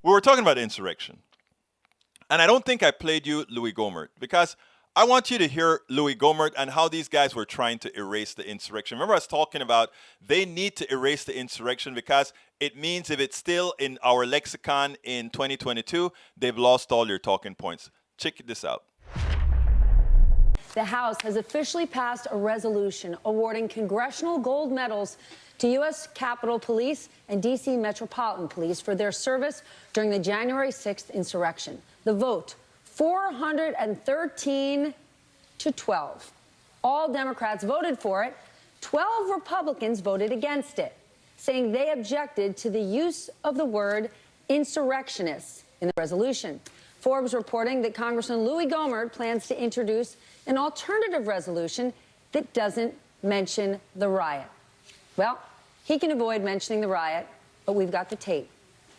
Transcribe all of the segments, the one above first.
We were talking about insurrection. And I don't think I played you Louie Gohmert because I want you to hear Louie Gohmert and how these guys were trying to erase the insurrection. Remember I was talking about they need to erase the insurrection because it means if it's still in our lexicon in 2022, they've lost all your talking points. Check this out. The House has officially passed a resolution awarding congressional gold medals to U.S. Capitol Police and D.C. Metropolitan Police for their service during the January 6th insurrection. The vote, 413 to 12. All Democrats voted for it. 12 Republicans voted against it, saying they objected to the use of the word insurrectionist in the resolution. Forbes reporting that Congressman Louie Gohmert plans to introduce an alternative resolution that doesn't mention the riot. Well, he can avoid mentioning the riot, but we've got the tape,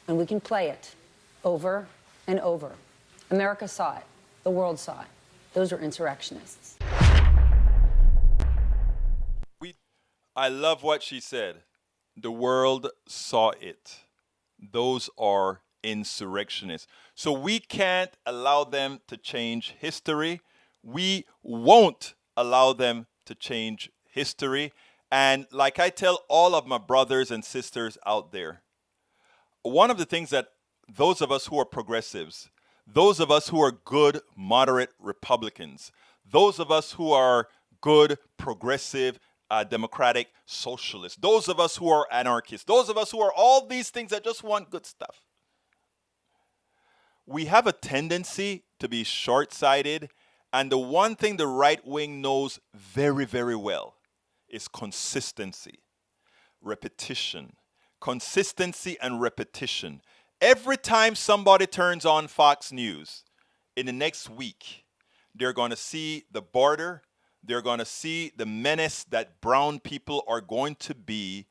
and we can play it over and over. America saw it. The world saw it. Those are insurrectionists. I love what she said. The world saw it. Those are insurrectionists. So we can't allow them to change history. We won't allow them to change history. And like I tell all of my brothers and sisters out there, one of the things that those of us who are progressives, those of us who are good, moderate Republicans, those of us who are good, progressive, democratic socialists, those of us who are anarchists, those of us who are all these things that just want good stuff, we have a tendency to be short-sighted. And the one thing the right wing knows very, very well is consistency, repetition, consistency and repetition. Every time somebody turns on Fox News in the next week, they're going to see the border. They're going to see the menace that brown people are going to be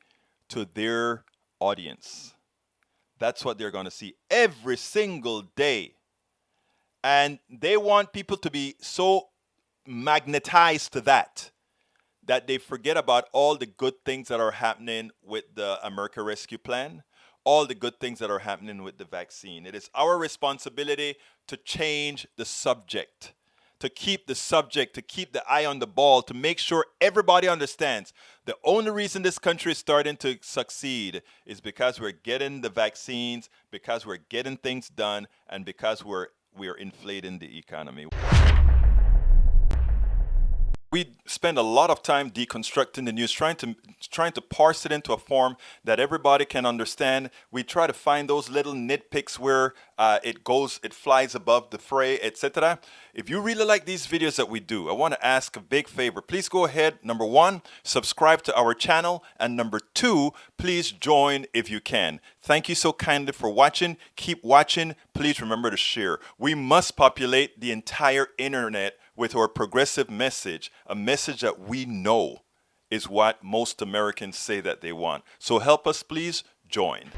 to their audience. That's what they're going to see every single day. And they want people to be so magnetized to that they forget about all the good things that are happening with the America Rescue Plan, all the good things that are happening with the vaccine. It is our responsibility to change the subject, to keep the subject, to keep the eye on the ball, to make sure everybody understands the only reason this country is starting to succeed is because we're getting the vaccines, because we're getting things done, and because we are inflating the economy. We spend a lot of time deconstructing the news, trying to parse it into a form that everybody can understand. We try to find those little nitpicks where it flies above the fray, etc. If you really like these videos that we do, I want to ask a big favor. Please go ahead, number one, subscribe to our channel, and number two, please join if you can. Thank you so kindly for watching. Keep watching. Please remember to share. We must populate the entire internet with our progressive message, a message that we know is what most Americans say that they want. So help us, please join.